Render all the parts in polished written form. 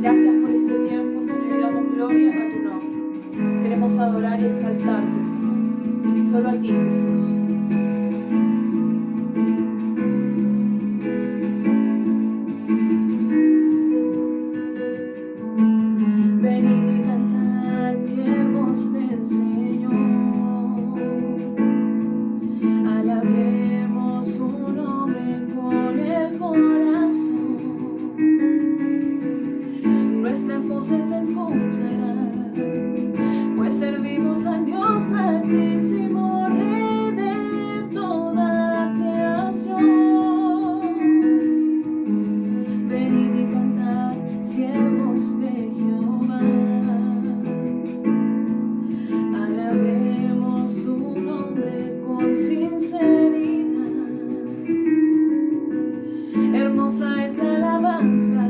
Gracias por este tiempo, Señor, y damos gloria a tu nombre. Queremos adorar y exaltarte, Señor. Solo a ti, Jesús. Venid y cantad, siervos del Señor. Alabemos su nombre con el corazón. Nuestras voces se escucharán, pues servimos al Dios Altísimo, Rey de toda creación. Venid y cantad, siervos de Jehová. Alabemos su nombre con sinceridad. Hermosa es la alabanza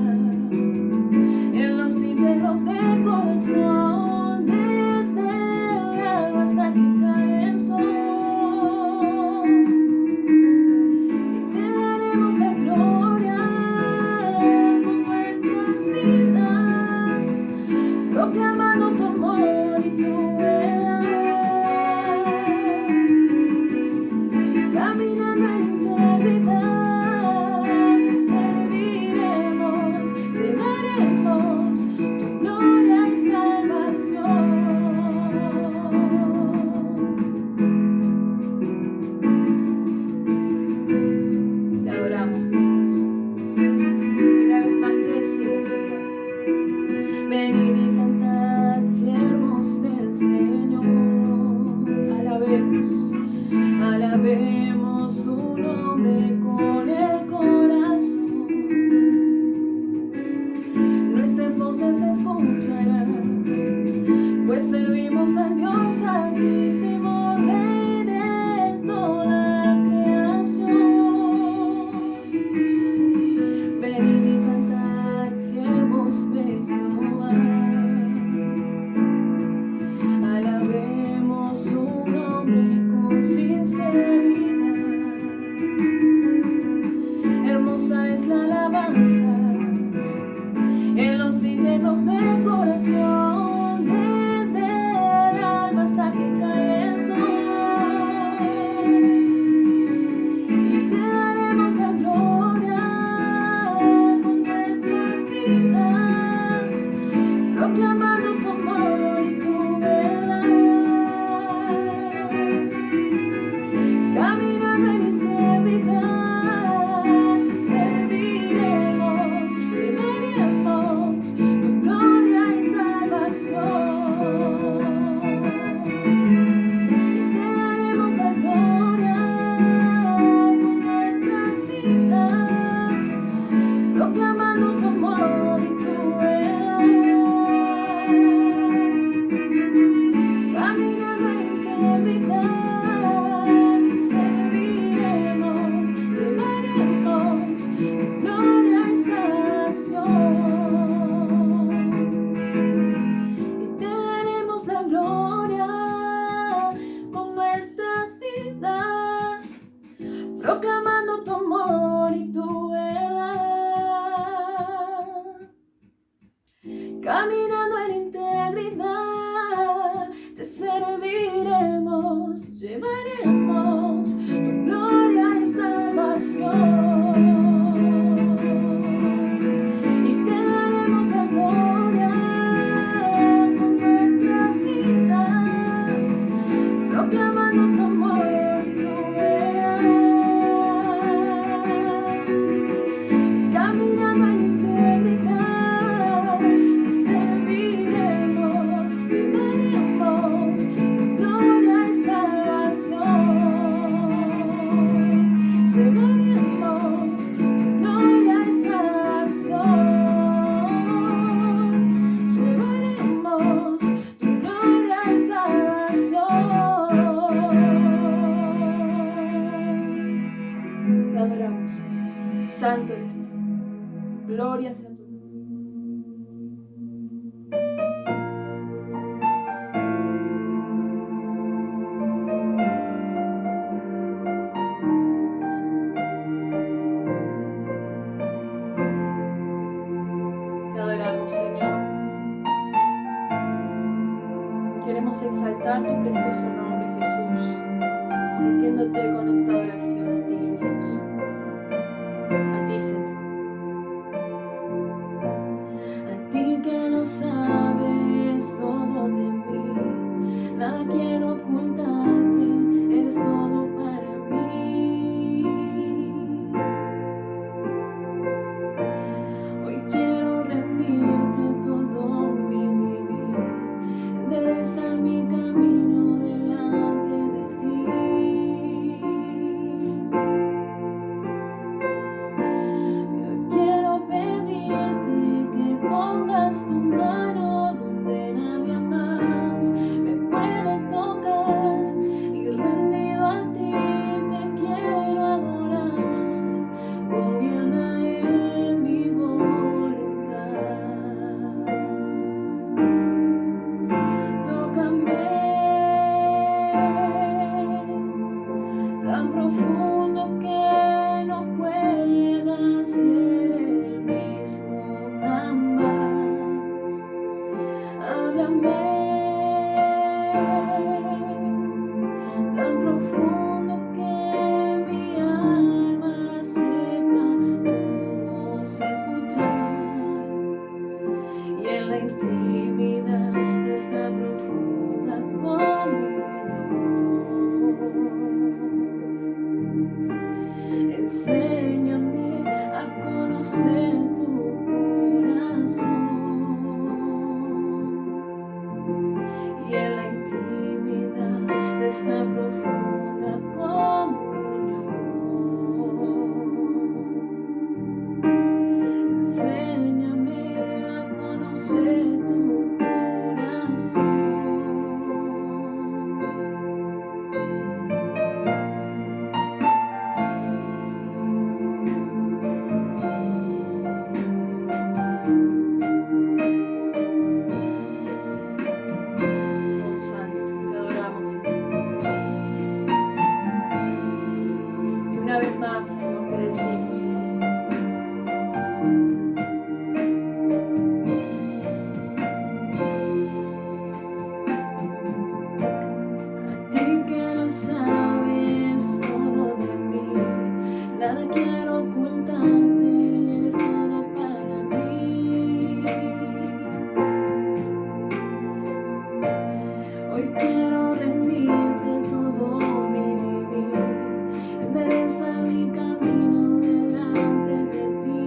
en los íntegros de corazón, desde el alba hasta que cae el sol. Y te daremos la gloria con nuestras vidas, proclamando tu amor y tu verdad. Caminando en integridad, te serviremos, llevaremos tu gloria y salvación. Te adoramos, Jesús. Y una vez más te decimos, Señor, venid y cantad, siervos del Señor. Alabemos, alabemos su nombre con el corazón. Nuestras voces se escucharán, pues servimos al Dios Altísimo, Rey de toda creación. Venid y cantad, siervos de Jehová. Alabemos su nombre con sinceridad. Hermosa es la alabanza en los íntegros del corazón, desde el alba hasta que cae el sol. Y te daremos la gloria con nuestras vidas, proclamando tu amor y tu verdad. Caminando en integridad, te serviremos, llevaremos tu gloria y salvación. Y te daremos la gloria con nuestras vidas, proclamando tu amor y tu verdad. Caminando en integridad, te serviremos, llevaremos tu gloria y salvación. Y te daremos la gloria con nuestras vidas, proclamando tu amor y tu verdad. Caminando en integridad, te serviremos, llevaremos tu gloria y salvación. Y te daremos la gloria con nuestras vidas, proclamando tu amor y tu verdad. Caminando en integridad, te serviremos, llevaremos tu gloria y salvación. Llevaremos tu gloria y salvación. Llevaremos tu gloria y salvación. Te adoramos, Señor. Santo eres tú. Gloria sea tu nombre. Te adoramos, Señor. bendiciéndote con esta oración a ti, Jesús. A ti, Señor. A ti que lo sabes todo de mí, nada quiero ocultarte, eres todo para mí. Hoy quiero rendirte todo mi vivir, endereza mi camino delante de ti. Yo quiero pedirte que pongas tu mano donde nadie más me puede tocar, y rendido a ti te quiero adorar. Gobierna en mi voluntad. Tócame tan profundo que no pueda ser el mismo jamás. Háblame tan profundo que mi alma sepa tu voz escuchar, y en la intimidad de esta profunda comunión enséñame a conocer tu corazón, y en la intimidad de esta profunda comunión enséñame a conocer tu corazón. Oh Santo, te adoramos, Señor. Y una vez más, Señor, te decimos en ti. A ti que lo sabes todo de mí, nada quiero ocultarte, eres todo para mí. Hoy quiero rendirte todo mi vivir, endereza mi camino delante de ti.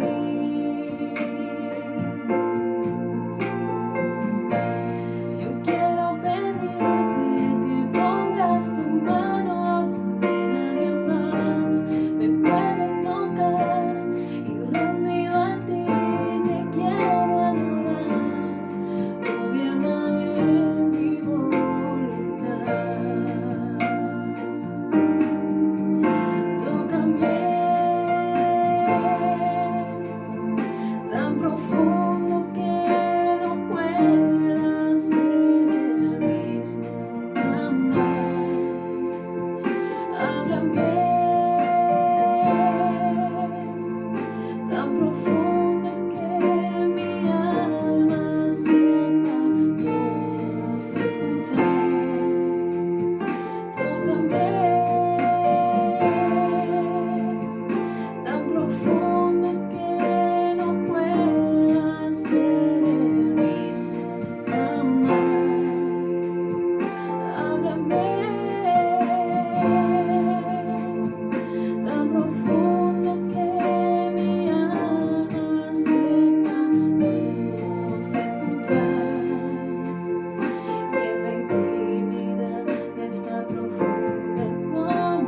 Yo quiero pedirte que pongas tu mano donde nadie más me puede tocar, y rendido a ti te quiero adorar. Gobierna en mi voluntad. Tócame tan profundo que no pueda ser el mismo jamás. Háblame tan profundo que mi alma sepa tu voz escuchar. Tócame tan profundo que no pueda ser el mismo jamás. Háblame tan profundo que mi alma sepa tu voz escuchar, y en la intimidad de esta profunda comunión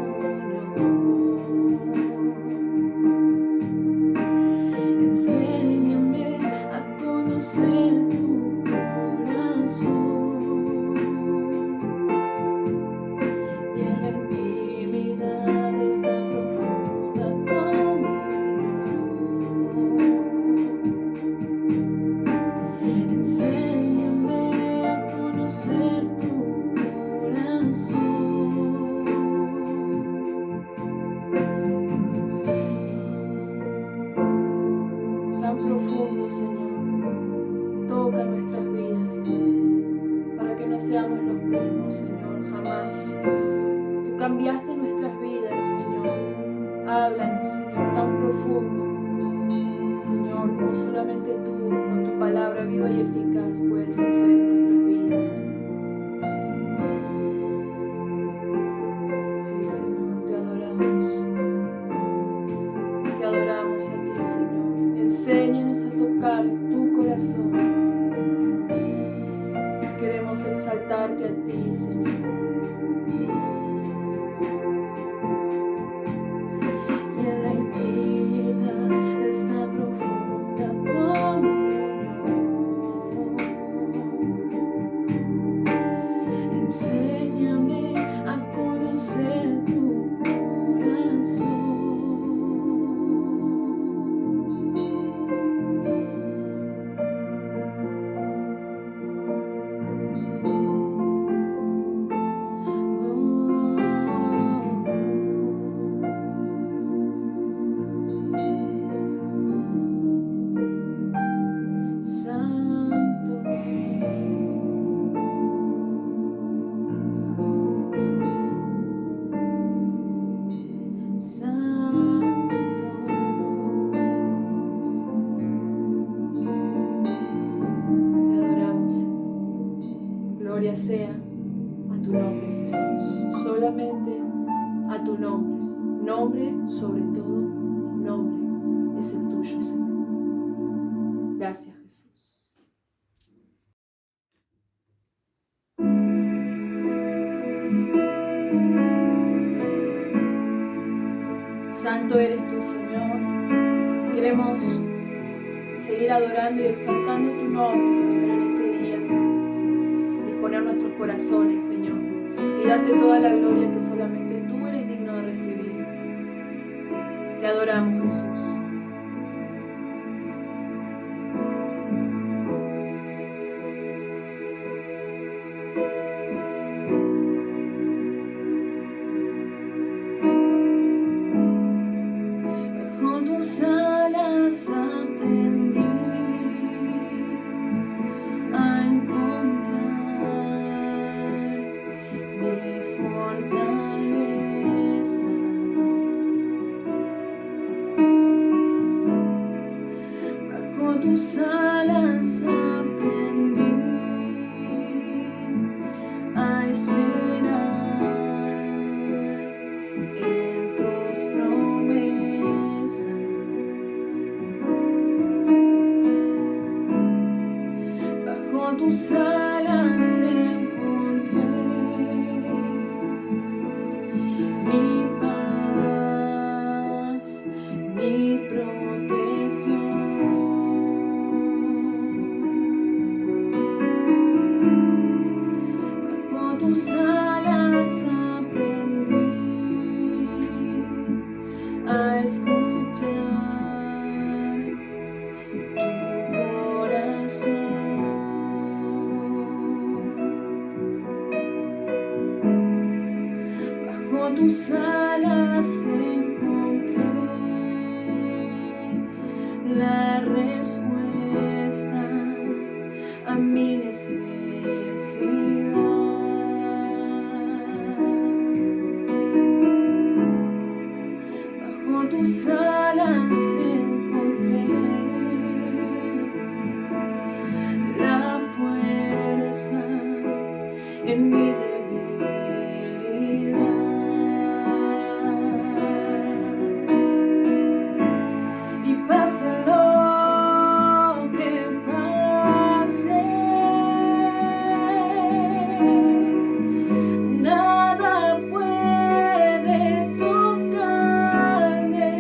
enséñame a conocer tu corazón, y en la intimidad de esta profunda comunión enséñame a conocer tu corazón. Sí, Señor. Tan profundo, Señor. Toca nuestras vidas para que no seamos los mismos, Señor, jamás. Tú cambiaste nuestras Háblanos, Señor, tan profundo, Señor, como solamente tú, con tu palabra viva y eficaz, puedes hacer en nuestras vidas, Señor. Sí, Señor, te adoramos. Te adoramos a ti, Señor. Enséñanos a tocar tu corazón. Queremos exaltarte a ti, Señor. Y en la intimidad esta profunda comunión. Enséñame a conocer tu corazón. Gloria sea a tu nombre, Jesús. Solamente a tu nombre. Nombre sobre todo nombre es el tuyo, Señor. Gracias, Jesús. Santo eres tú, Señor. Queremos seguir adorando y exaltando tu nombre, Señor, en este día. Disponer nuestros corazones, Señor, y darte toda la gloria que solamente tú eres digno de recibir. Te adoramos, Jesús. Bajo tus alas aprendí a encontrar mi fortaleza. Bajo tus alas aprendí a esperar en tus promesas. Bajo tus alas encontré mi paz, mi protección. Bajo tus alas aprendí a escuchar tu corazón. Bajo tus alas encontré la respuesta a mi necesidad. Bajo tus alas encontré la fuerza en mi debilidad. Y pase lo que pase, nada puede tocarme,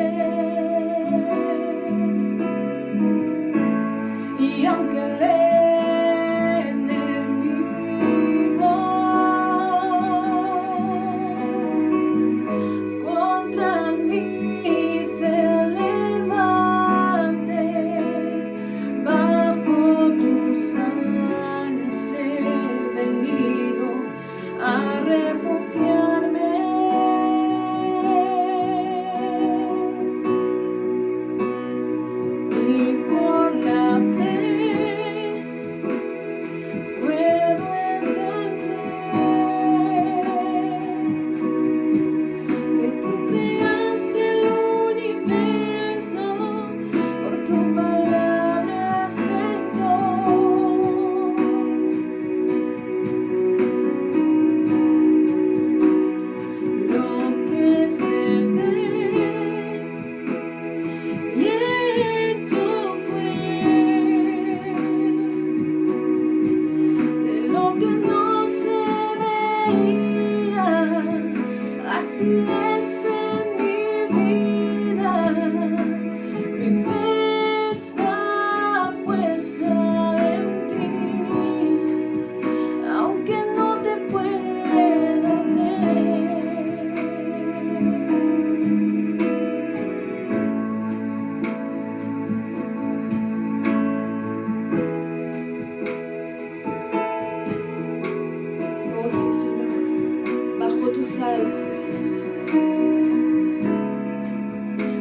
vida, mi fe está puesta en ti, aunque no te pueda ver. Oh sí, Señor, bajo tus alas, Jesús,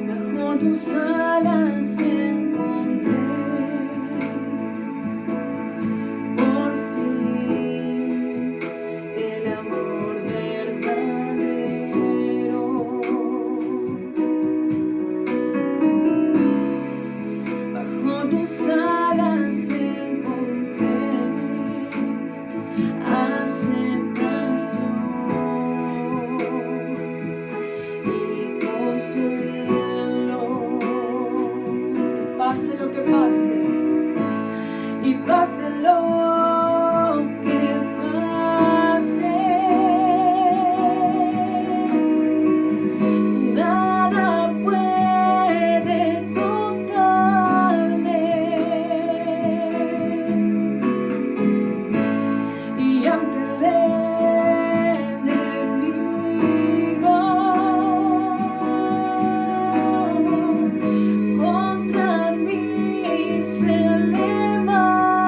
bajo tus alas encontré por fin el amor verdadero. Bajo tus alas encontré aceptación y consuelo. Y pase lo que pase, y pase lo que pase, nada puede tocarme. Y aunque el enemigo contra mí se levante,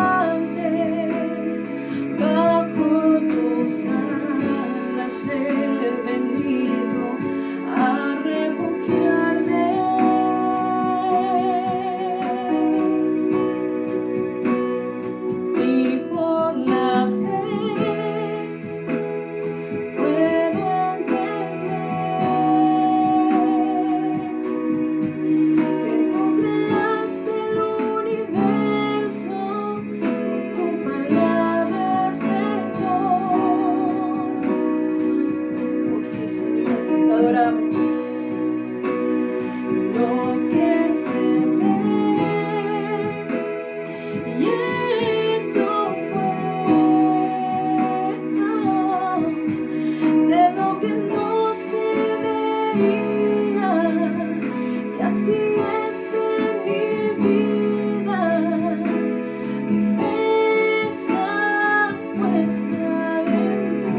bajo tus alas he venido a refugiarme. Y por la fe puedo entender que tú creaste el universo con tu palabra, Señor. Oh sí, Señor, te adoramos. Lo que se ve y hecho fue de lo que no se veía, y así es en mi vida. Mi fe está puesta en ti,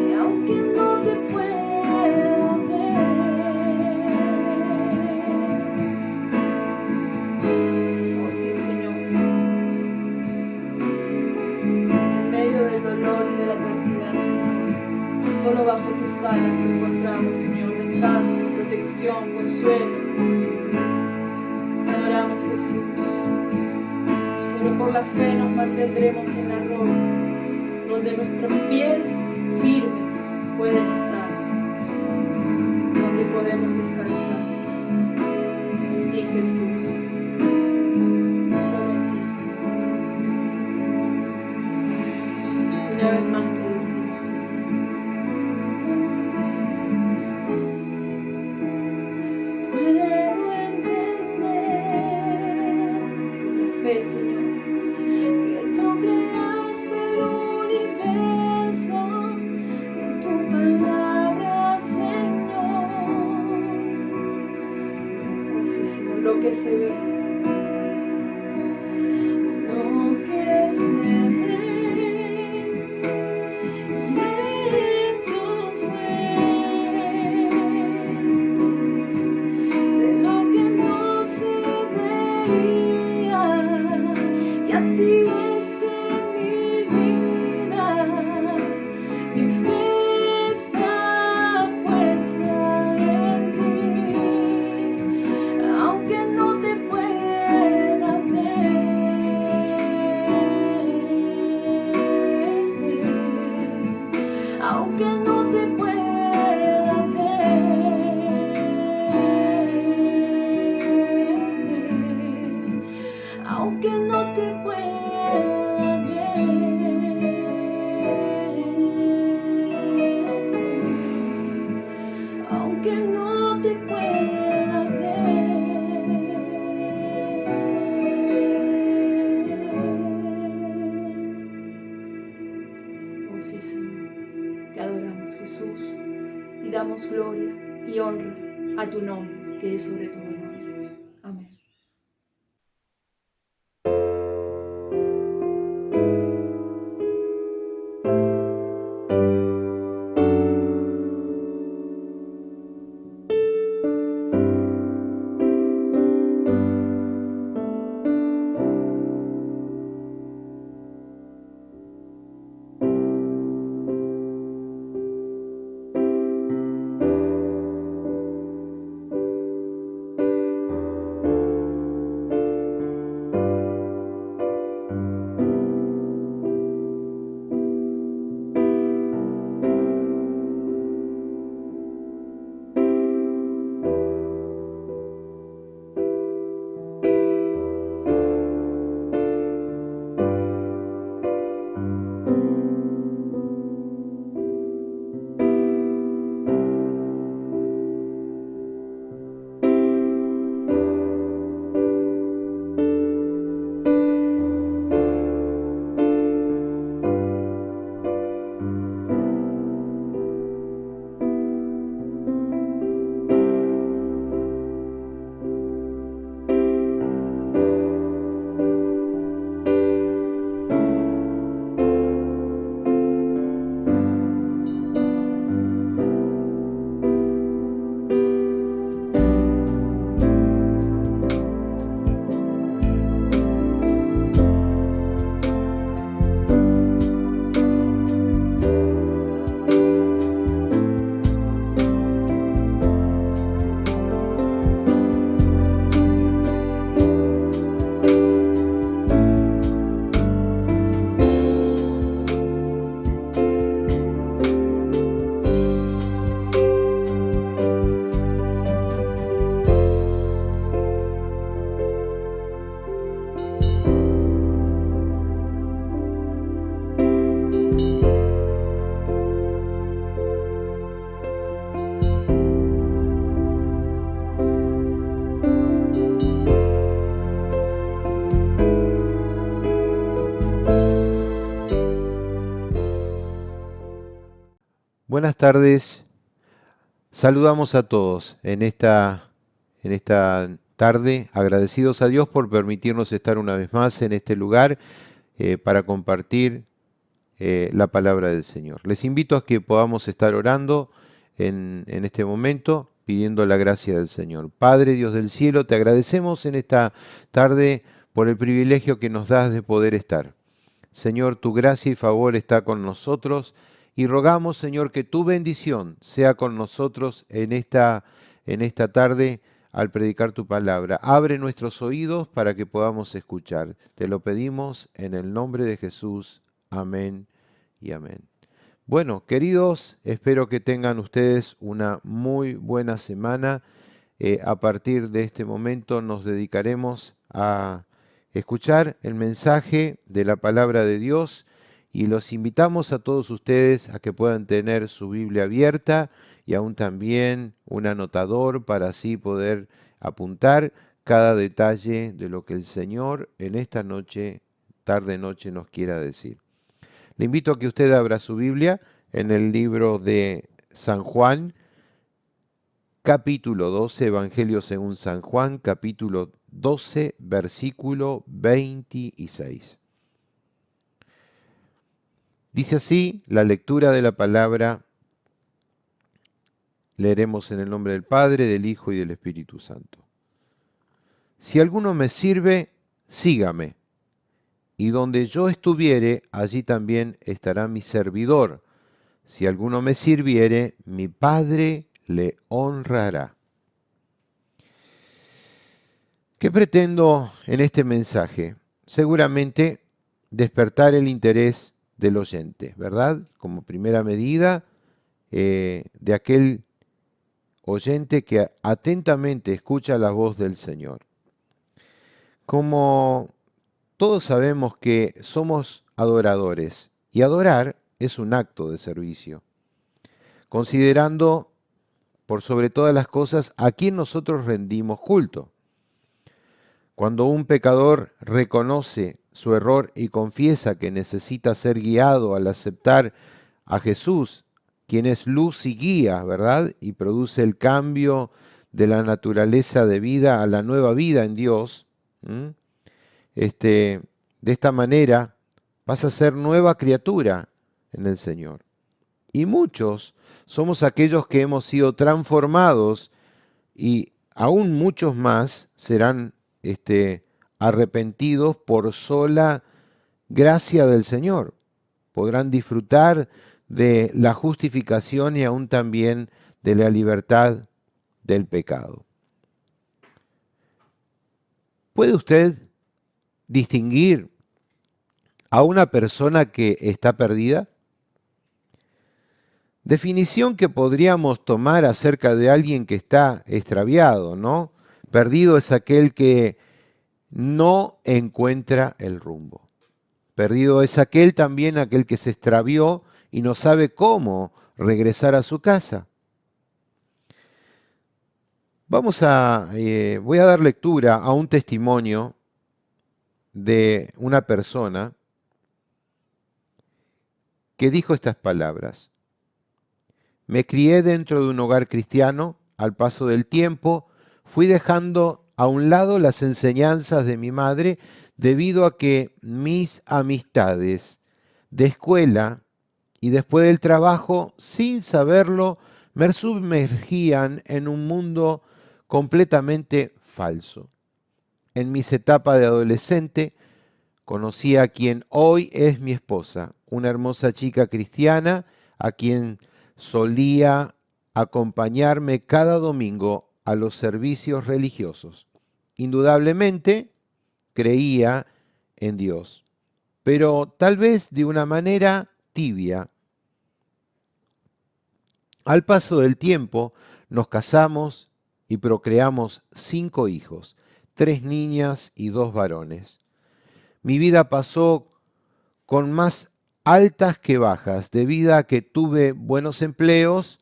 y aunque no te pueda ver. Oh sí, Señor, en medio del dolor y de la adversidad, Señor, solo bajo tus alas encontramos, Señor, descanso, protección, consuelo. Te adoramos, Jesús. Solo por la fe nos mantendremos en la roca, donde nuestros pies firmes pueden estar, donde podemos descansar. En ti, Jesús. Solo en ti, Señor. Una vez más te decimos, Señor. Puedo entender por la fe, Señor, que tú creaste el universo con tu palabra, Señor. Oh sí, Señor, lo que se ve, lo que se ve y hecho fue de lo que no se veía, y así es en mi vida. Mi fe está puesta en ti, aunque no te pueda ver, aunque no te pueda ver, aunque no te pueda ver, aunque no te pueda ver. Oh sí, Señor, te adoramos, Jesús, y damos gloria y honra a tu nombre, que es sobre todo nombre. Amén. Buenas tardes, saludamos a todos en esta tarde, agradecidos a Dios por permitirnos estar una vez más en este lugar para compartir la palabra del Señor. Les invito a que podamos estar orando en este momento, pidiendo la gracia del Señor. Padre, Dios del cielo, te agradecemos en esta tarde por el privilegio que nos das de poder estar. Señor, tu gracia y favor está con nosotros. Y rogamos, Señor, que tu bendición sea con nosotros en esta tarde al predicar tu palabra. Abre nuestros oídos para que podamos escuchar. Te lo pedimos en el nombre de Jesús. Amén y amén. Bueno, queridos, espero que tengan ustedes una muy buena semana. A partir de este momento nos dedicaremos a escuchar el mensaje de la palabra de Dios. Y los invitamos a todos ustedes a que puedan tener su Biblia abierta y aún también un anotador para así poder apuntar cada detalle de lo que el Señor en esta noche, tarde-noche, nos quiera decir. Le invito a que usted abra su Biblia en el libro de San Juan, capítulo 12, Evangelio según San Juan, capítulo 12, versículo 26. Dice así la lectura de la palabra, leeremos en el nombre del Padre, del Hijo y del Espíritu Santo. Si alguno me sirve, sígame, y donde yo estuviere, allí también estará mi servidor. Si alguno me sirviere, mi Padre le honrará. ¿Qué pretendo en este mensaje? Seguramente despertar el interés del oyente, ¿verdad? Como primera medida de aquel oyente que atentamente escucha la voz del Señor. Como todos sabemos que somos adoradores y adorar es un acto de servicio, considerando por sobre todas las cosas a quien nosotros rendimos culto. Cuando un pecador reconoce su error y confiesa que necesita ser guiado al aceptar a Jesús quien es luz y guía, ¿verdad? Y produce el cambio de la naturaleza de vida a la nueva vida en Dios. De esta manera vas a ser nueva criatura en el Señor. Y muchos somos aquellos que hemos sido transformados y aún muchos más serán arrepentidos por sola gracia del Señor. Podrán disfrutar de la justificación y aún también de la libertad del pecado. ¿Puede usted distinguir a una persona que está perdida? Definición que podríamos tomar acerca de alguien que está extraviado, ¿no? Perdido es aquel que no encuentra el rumbo. Perdido es aquel que se extravió y no sabe cómo regresar a su casa. Voy a dar lectura a un testimonio de una persona que dijo estas palabras. Me crié dentro de un hogar cristiano. Al paso del tiempo fui dejando a un lado las enseñanzas de mi madre debido a que mis amistades de escuela y después del trabajo, sin saberlo, me sumergían en un mundo completamente falso. En mis etapas de adolescente conocí a quien hoy es mi esposa, una hermosa chica cristiana a quien solía acompañarme cada domingo a los servicios religiosos. Indudablemente creía en Dios, pero tal vez de una manera tibia. Al paso del tiempo nos casamos y procreamos 5 hijos, 3 niñas y 2 varones. Mi vida pasó con más altas que bajas, debido a que tuve buenos empleos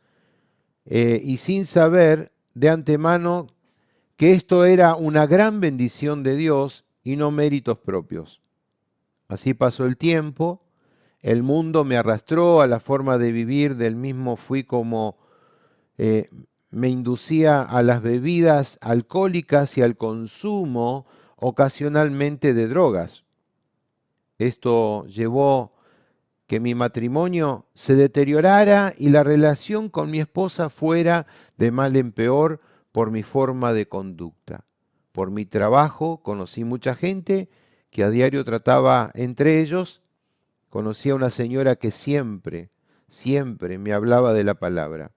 y sin saber de antemano que esto era una gran bendición de Dios y no méritos propios. Así pasó el tiempo, el mundo me arrastró a la forma de vivir del mismo, fui como me inducía a las bebidas alcohólicas y al consumo ocasionalmente de drogas. Esto llevó que mi matrimonio se deteriorara y la relación con mi esposa fuera de mal en peor por mi forma de conducta. Por mi trabajo conocí mucha gente que a diario trataba entre ellos. Conocí a una señora que siempre me hablaba de la palabra.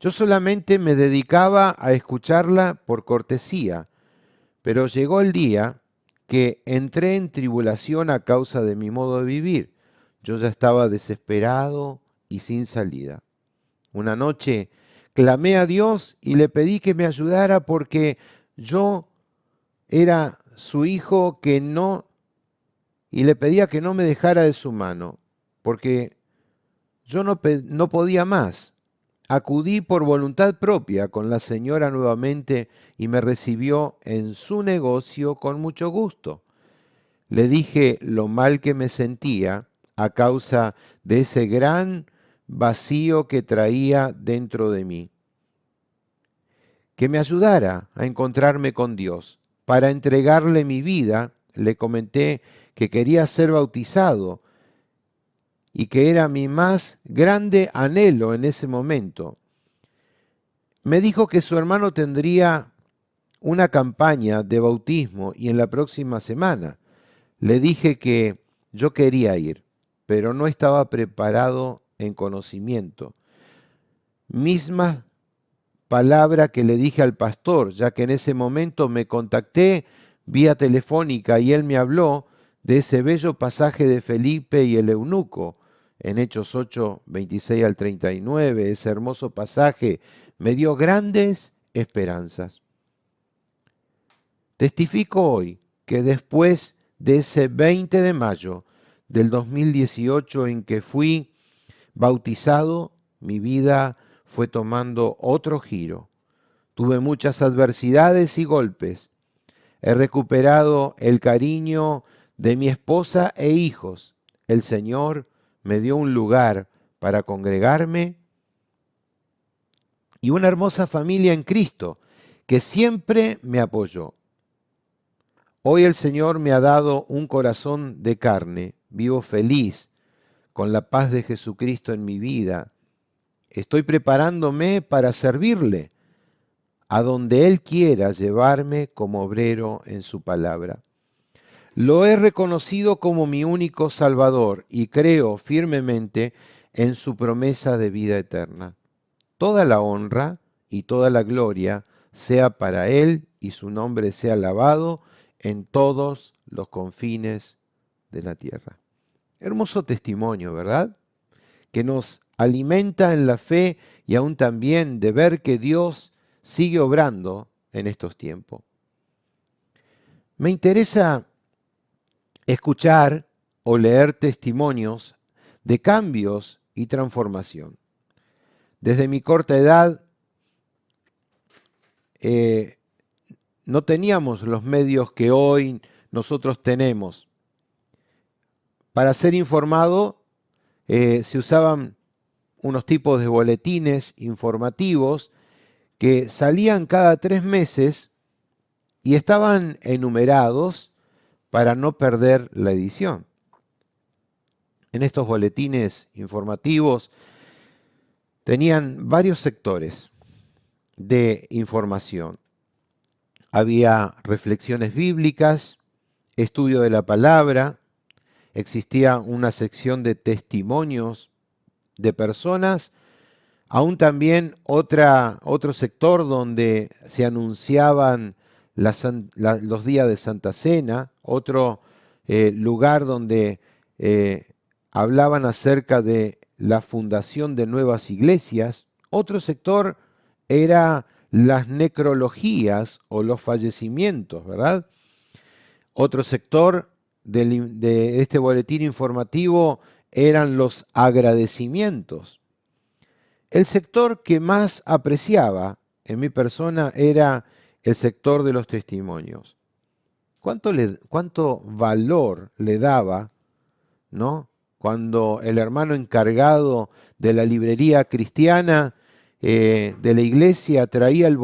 Yo solamente me dedicaba a escucharla por cortesía, pero llegó el día que entré en tribulación a causa de mi modo de vivir. Yo ya estaba desesperado y sin salida. Una noche clamé a Dios y le pedí que me ayudara porque yo era su hijo y le pedía que no me dejara de su mano, porque yo no podía más. Acudí por voluntad propia con la señora nuevamente y me recibió en su negocio con mucho gusto. Le dije lo mal que me sentía a causa de ese gran vacío que traía dentro de mí. Que me ayudara a encontrarme con Dios. Para entregarle mi vida, le comenté que quería ser bautizado y que era mi más grande anhelo en ese momento. Me dijo que su hermano tendría una campaña de bautismo y en la próxima semana. Le dije que yo quería ir, pero no estaba preparado en conocimiento. Misma palabra que le dije al pastor, ya que en ese momento me contacté vía telefónica y él me habló de ese bello pasaje de Felipe y el eunuco en Hechos 8, 26 al 39. Ese hermoso pasaje me dio grandes esperanzas. Testifico hoy que después de ese 20 de mayo del 2018 en que fui bautizado, mi vida fue tomando otro giro. Tuve muchas adversidades y golpes. He recuperado el cariño de mi esposa e hijos. El Señor me dio un lugar para congregarme y una hermosa familia en Cristo que siempre me apoyó. Hoy el Señor me ha dado un corazón de carne, vivo feliz, con la paz de Jesucristo en mi vida. Estoy preparándome para servirle, a donde Él quiera llevarme como obrero en su palabra. Lo he reconocido como mi único Salvador y creo firmemente en su promesa de vida eterna. Toda la honra y toda la gloria sea para Él y su nombre sea alabado en todos los confines de la tierra. Hermoso testimonio, ¿verdad? Que nos alimenta en la fe y aún también de ver que Dios sigue obrando en estos tiempos. Me interesa escuchar o leer testimonios de cambios y transformación. Desde mi corta edad no teníamos los medios que hoy nosotros tenemos. Para ser informado se usaban unos tipos de boletines informativos que salían cada 3 meses y estaban enumerados para no perder la edición. En estos boletines informativos tenían varios sectores de información. Había reflexiones bíblicas, estudio de la palabra, existía una sección de testimonios de personas, aún también otro sector donde se anunciaban los días de Santa Cena, otro lugar donde hablaban acerca de la fundación de nuevas iglesias, otro sector era las necrologías o los fallecimientos, ¿verdad? Otro sector de este boletín informativo eran los agradecimientos. El sector que más apreciaba en mi persona era el sector de los testimonios. ¿Cuánto valor le daba, ¿no? Cuando el hermano encargado de la librería cristiana de la iglesia traía el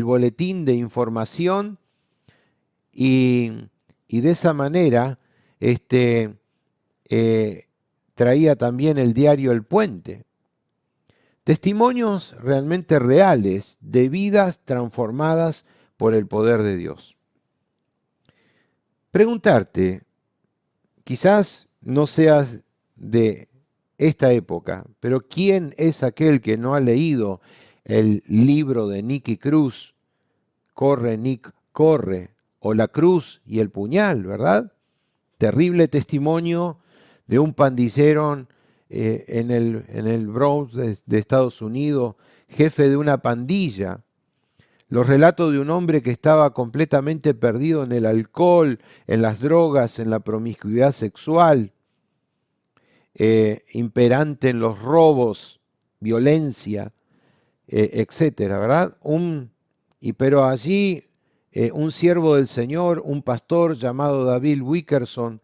boletín de información y de esa manera traía también el diario El Puente. Testimonios realmente reales de vidas transformadas por el poder de Dios. Preguntarte, quizás no seas de esta época, pero ¿quién es aquel que no ha leído el libro de Nicky Cruz, Corre, Nick, corre, o La cruz y el puñal, ¿verdad? Terrible testimonio de un pandillero en el Bronx de Estados Unidos, jefe de una pandilla. Los relatos de un hombre que estaba completamente perdido en el alcohol, en las drogas, en la promiscuidad sexual, imperante en los robos, violencia, etcétera, ¿verdad? Pero allí un siervo del Señor, un pastor llamado David Wickerson,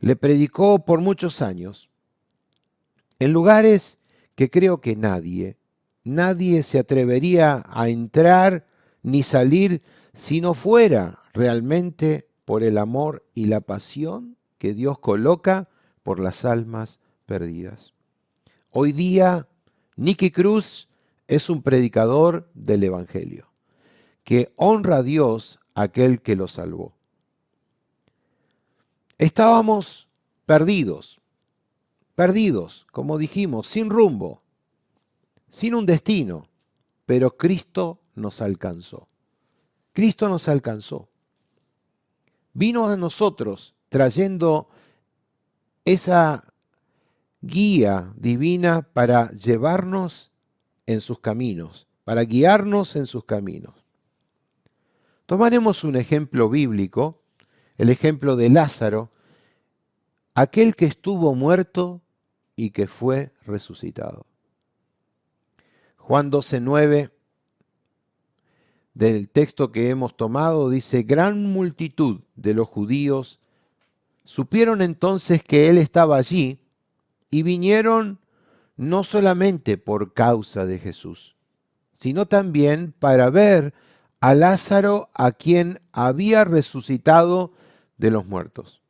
le predicó por muchos años en lugares que creo que nadie se atrevería a entrar ni salir si no fuera realmente por el amor y la pasión que Dios coloca por las almas perdidas. Hoy día, Nicky Cruz es un predicador del Evangelio, que honra a Dios aquel que lo salvó. Estábamos perdidos, como dijimos, sin rumbo, sin un destino, pero Cristo nos alcanzó. Cristo nos alcanzó. Vino a nosotros trayendo esa guía divina para llevarnos en sus caminos, para guiarnos en sus caminos. Tomaremos un ejemplo bíblico, el ejemplo de Lázaro, aquel que estuvo muerto y que fue resucitado. Juan 12:9 del texto que hemos tomado dice: gran multitud de los judíos supieron entonces que él estaba allí y vinieron no solamente por causa de Jesús, sino también para ver a Lázaro, a quien había resucitado de los muertos.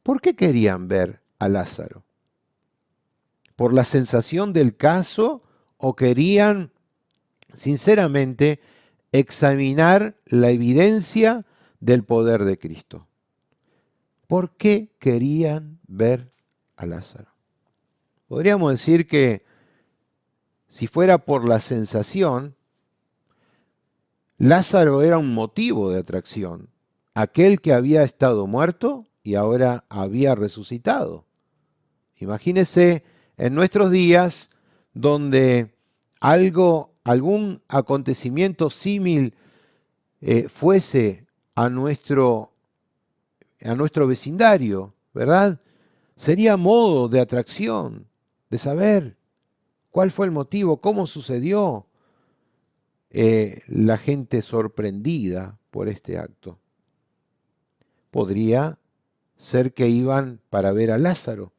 ¿Por qué querían ver a Lázaro? ¿Por la sensación del caso o querían, sinceramente, examinar la evidencia del poder de Cristo? ¿Por qué querían ver a Lázaro? Podríamos decir que si fuera por la sensación, Lázaro era un motivo de atracción, aquel que había estado muerto y ahora había resucitado. Imagínese en nuestros días donde algún acontecimiento símil fuese a nuestro vecindario, ¿verdad? Sería modo de atracción, de saber cuál fue el motivo, cómo sucedió. La gente sorprendida por este acto. Podría ser que iban para ver a Lázaro.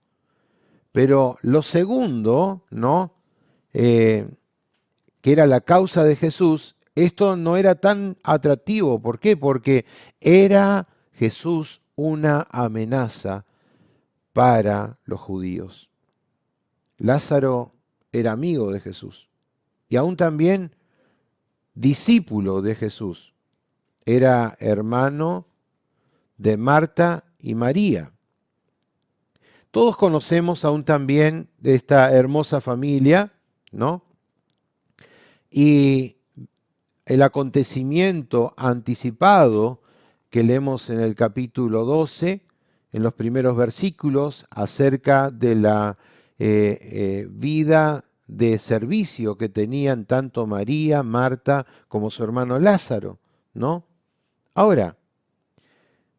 Pero lo segundo, ¿no? Que era la causa de Jesús, esto no era tan atractivo. ¿Por qué? Porque era Jesús una amenaza para los judíos. Lázaro era amigo de Jesús y aún también discípulo de Jesús. Era hermano de Marta y María. Todos conocemos aún también de esta hermosa familia, ¿no? Y el acontecimiento anticipado que leemos en el capítulo 12, en los primeros versículos, acerca de la vida de servicio que tenían tanto María, Marta, como su hermano Lázaro, ¿no? Ahora,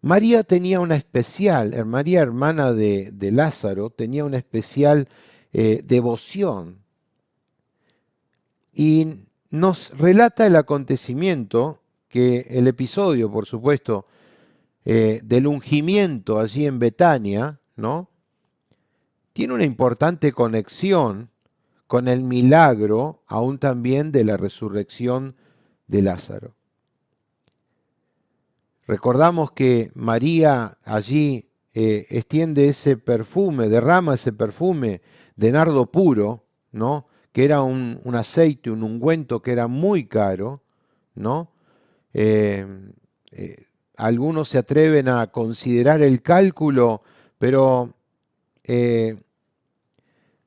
María tenía una especial, María hermana de Lázaro, tenía una especial devoción. Y nos relata el acontecimiento, que el episodio, por supuesto, del ungimiento allí en Betania, ¿no? Tiene una importante conexión con el milagro, aún también de la resurrección de Lázaro. Recordamos que María allí extiende ese perfume, derrama ese perfume de nardo puro, ¿no? Que era un aceite, un ungüento que era muy caro, ¿no? Algunos se atreven a considerar el cálculo, pero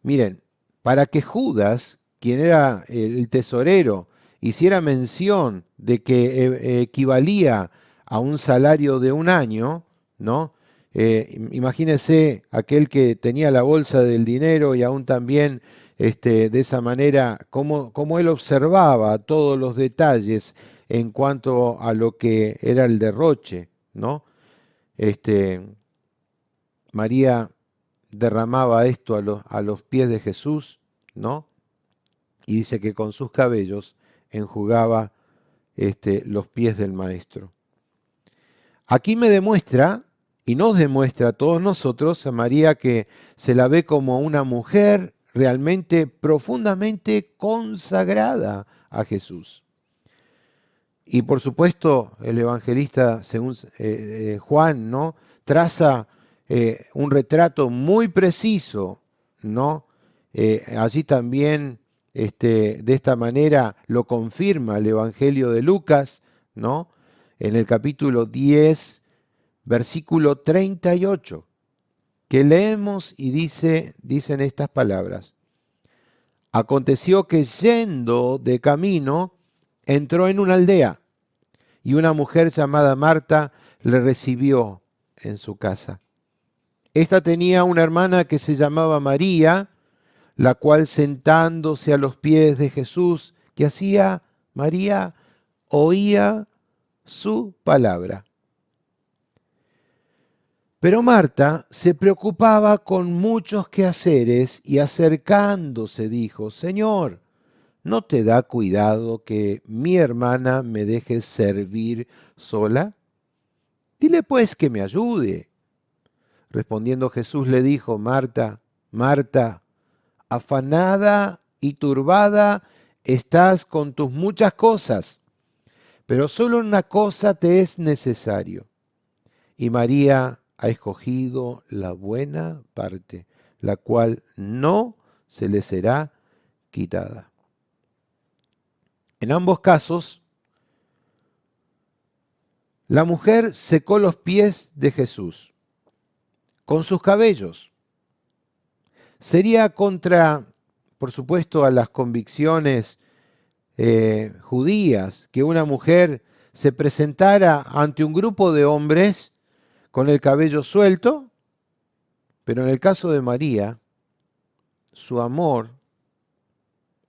miren, para que Judas, quien era el tesorero, hiciera mención de que equivalía a un salario de un año, ¿no? Imagínense aquel que tenía la bolsa del dinero y aún también de esa manera, cómo él observaba todos los detalles en cuanto a lo que era el derroche, ¿no? María derramaba esto a los pies de Jesús, ¿no? Y dice que con sus cabellos enjugaba los pies del Maestro. Aquí me demuestra, y nos demuestra a todos nosotros, a María, que se la ve como una mujer realmente profundamente consagrada a Jesús. Y por supuesto, el evangelista, según Juan, ¿no? Traza un retrato muy preciso, ¿no? Allí también, de esta manera, lo confirma el Evangelio de Lucas, ¿no? En el capítulo 10, versículo 38, que leemos y dicen estas palabras. Aconteció que yendo de camino, entró en una aldea, y una mujer llamada Marta le recibió en su casa. Esta tenía una hermana que se llamaba María, la cual sentándose a los pies de Jesús, ¿qué hacía María? Oía su palabra. Pero Marta se preocupaba con muchos quehaceres y acercándose dijo, Señor, ¿no te da cuidado que mi hermana me deje servir sola? Dile pues que me ayude. Respondiendo Jesús le dijo, Marta, Marta, afanada y turbada estás con tus muchas cosas, pero solo una cosa te es necesario. Y María ha escogido la buena parte, la cual no se le será quitada. En ambos casos, la mujer secó los pies de Jesús con sus cabellos. Sería contra, por supuesto, a las convicciones judías que una mujer se presentara ante un grupo de hombres con el cabello suelto, pero en el caso de María, su amor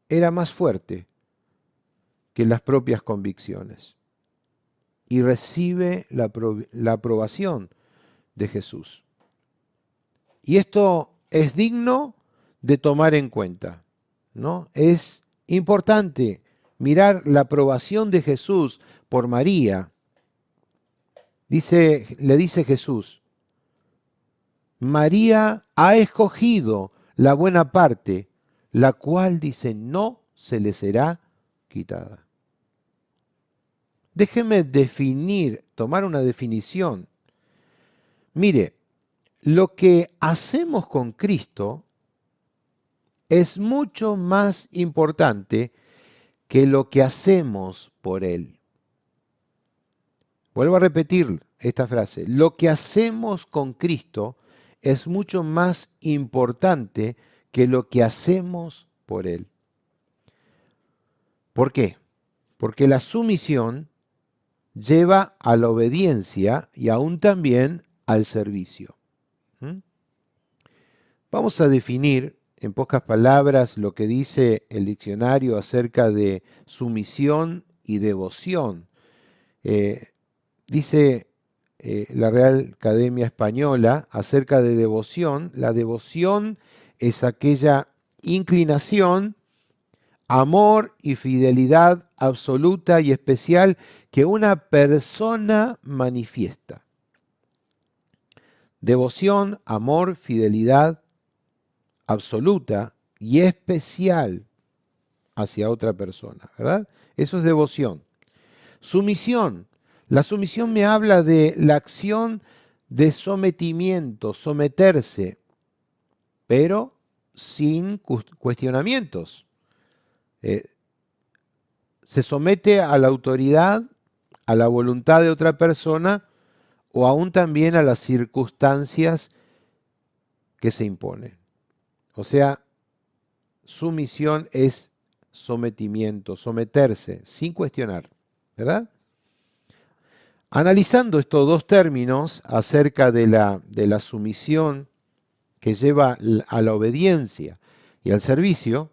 era más fuerte que las propias convicciones y recibe la aprobación de Jesús. Y esto es digno de tomar en cuenta, ¿no? Es importante mirar la aprobación de Jesús por María. Le dice Jesús, María ha escogido la buena parte, la cual, dice, no se le será quitada. Déjeme tomar una definición. Mire, lo que hacemos con Cristo es mucho más importante que lo que hacemos por Él. Vuelvo a repetir esta frase. Lo que hacemos con Cristo es mucho más importante que lo que hacemos por Él. ¿Por qué? Porque la sumisión lleva a la obediencia y aún también al servicio. Vamos a definir en pocas palabras lo que dice el diccionario acerca de sumisión y devoción. Dice la Real Academia Española acerca de devoción: la devoción es aquella inclinación, amor y fidelidad absoluta y especial que una persona manifiesta. Devoción, amor, fidelidad absoluta y especial hacia otra persona, ¿verdad? Eso es devoción. Sumisión. La sumisión me habla de la acción de sometimiento, someterse, pero sin cuestionamientos. Se somete a la autoridad, a la voluntad de otra persona o aún también a las circunstancias que se imponen. O sea, sumisión es sometimiento, someterse sin cuestionar, ¿verdad? Analizando estos dos términos acerca de la sumisión que lleva a la obediencia y al servicio,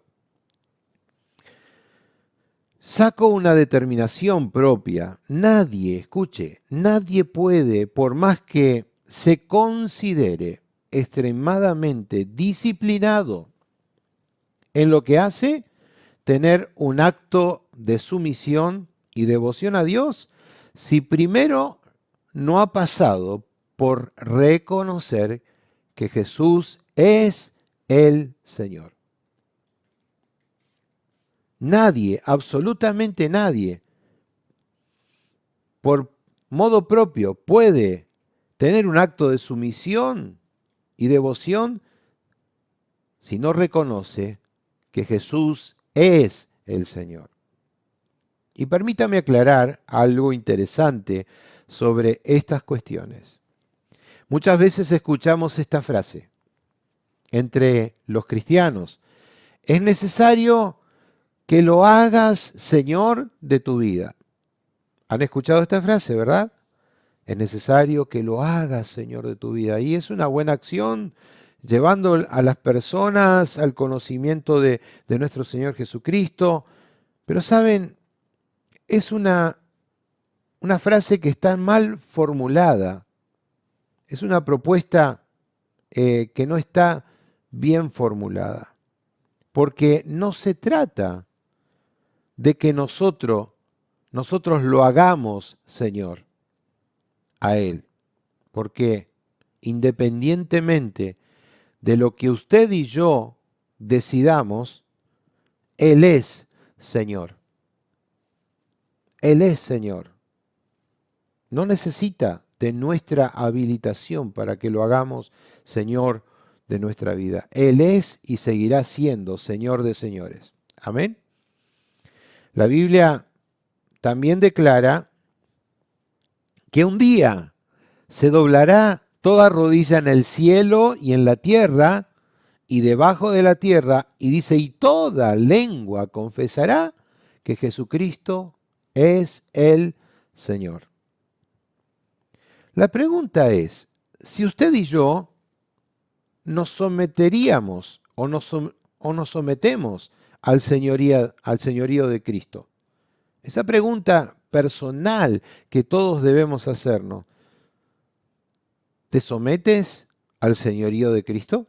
saco una determinación propia. Nadie, escuche, nadie puede, por más que se considere extremadamente disciplinado en lo que hace, tener un acto de sumisión y devoción a Dios si primero no ha pasado por reconocer que Jesús es el Señor. Nadie, absolutamente nadie, por modo propio puede tener un acto de sumisión y devoción si no reconoce que Jesús es el Señor. Y permítame aclarar algo interesante sobre estas cuestiones. Muchas veces escuchamos esta frase entre los cristianos: es necesario que lo hagas Señor de tu vida. ¿Han escuchado esta frase, verdad? Es necesario que lo hagas Señor de tu vida. Y es una buena acción, llevando a las personas al conocimiento de nuestro Señor Jesucristo. Pero saben, es una frase que está mal formulada. Es una propuesta que no está bien formulada. Porque no se trata de que nosotros lo hagamos Señor a Él. Porque independientemente de lo que usted y yo decidamos, Él es Señor. Él es Señor. No necesita de nuestra habilitación para que lo hagamos Señor de nuestra vida. Él es y seguirá siendo Señor de señores. Amén. La Biblia también declara que un día se doblará toda rodilla en el cielo y en la tierra y debajo de la tierra, y dice, y toda lengua confesará que Jesucristo es el Señor. La pregunta es, si usted y yo nos someteríamos o nos sometemos al señorío de Cristo. Esa pregunta personal que todos debemos hacernos. ¿Te sometes al señorío de Cristo?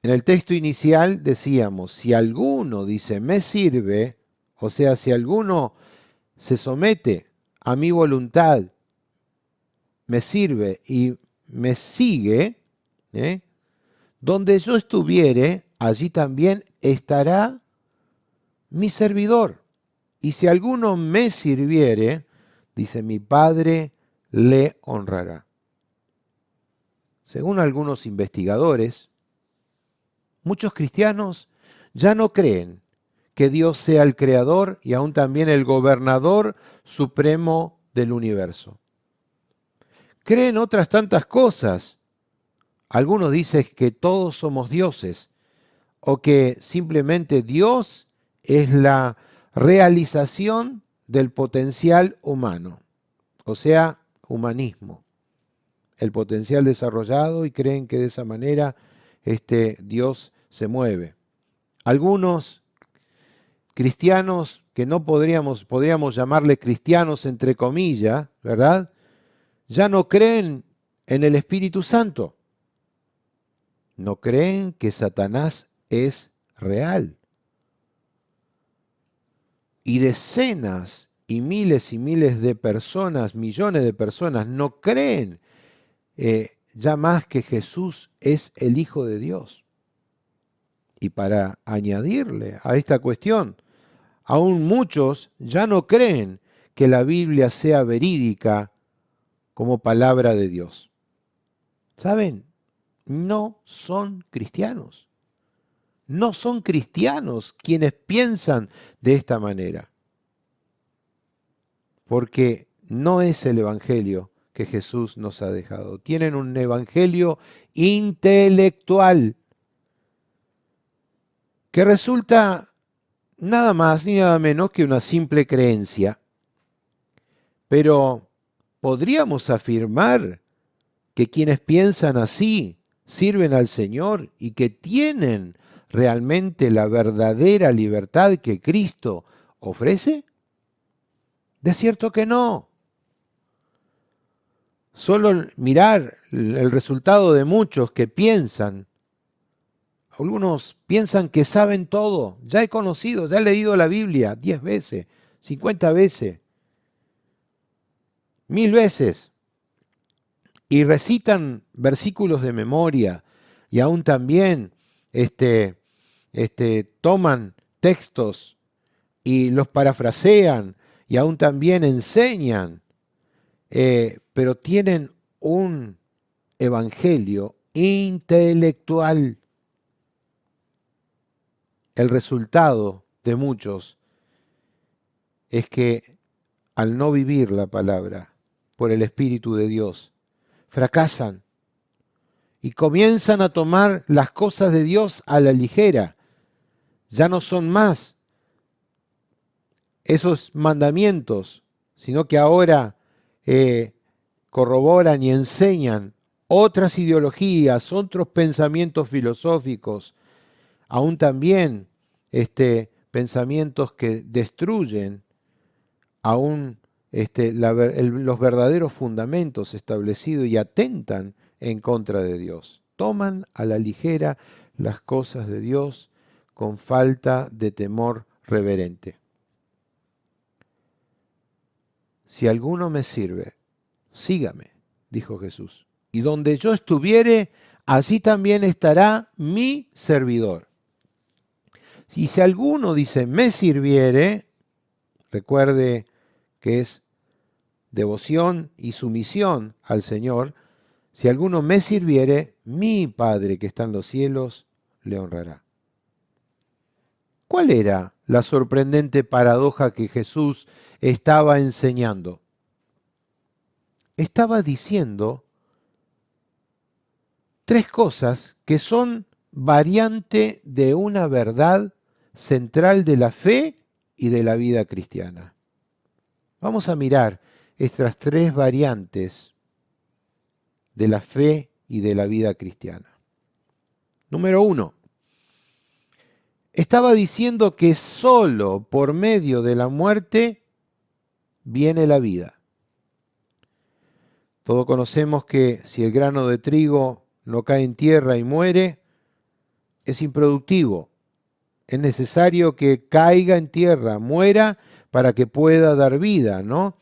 En el texto inicial decíamos, si alguno dice, me sirve, o sea, si alguno se somete a mi voluntad, me sirve y me sigue, donde yo estuviere, allí también estará mi servidor. Y si alguno me sirviere, dice, mi Padre le honrará. Según algunos investigadores, muchos cristianos ya no creen que Dios sea el creador y aún también el gobernador supremo del universo. Creen otras tantas cosas. Algunos dicen que todos somos dioses o que simplemente Dios es la realización del potencial humano, o sea, humanismo, el potencial desarrollado, y creen que de esa manera Dios se mueve. Algunos cristianos que no podríamos llamarle cristianos entre comillas, ¿verdad? Ya no creen en el Espíritu Santo. No creen que Satanás es real. Y decenas y miles de personas, millones de personas, no creen ya más que Jesús es el Hijo de Dios. Y para añadirle a esta cuestión, aún muchos ya no creen que la Biblia sea verídica como palabra de Dios. ¿Saben? No son cristianos. No son cristianos quienes piensan de esta manera. Porque no es el evangelio que Jesús nos ha dejado. Tienen un evangelio intelectual que resulta nada más ni nada menos que una simple creencia. Pero ¿podríamos afirmar que quienes piensan así sirven al Señor y que tienen realmente la verdadera libertad que Cristo ofrece? De cierto que no. Solo mirar el resultado de muchos que piensan, algunos piensan que saben todo. Ya he conocido, ya he leído la Biblia 10 veces, 50 veces, 1000 veces. Y recitan versículos de memoria y aún también toman textos y los parafrasean y aún también enseñan, pero tienen un evangelio intelectual. El resultado de muchos es que al no vivir la palabra por el Espíritu de Dios, fracasan y comienzan a tomar las cosas de Dios a la ligera. Ya no son más esos mandamientos, sino que ahora corroboran y enseñan otras ideologías, otros pensamientos filosóficos, aún también pensamientos que destruyen aún los verdaderos fundamentos establecidos y atentan en contra de Dios. Toman a la ligera las cosas de Dios con falta de temor reverente. Si alguno me sirve, sígame, dijo Jesús. Y donde yo estuviere, allí también estará mi servidor. Si alguno dice, me sirviere, recuerde que es devoción y sumisión al Señor. Si alguno me sirviere, mi Padre que está en los cielos le honrará. ¿Cuál era la sorprendente paradoja que Jesús estaba enseñando? Estaba diciendo tres cosas que son variante de una verdad central de la fe y de la vida cristiana. Vamos a mirar estas tres variantes de la fe y de la vida cristiana. Número 1. Estaba diciendo que solo por medio de la muerte viene la vida. Todos conocemos que si el grano de trigo no cae en tierra y muere, es improductivo. Es necesario que caiga en tierra, muera, para que pueda dar vida, ¿no?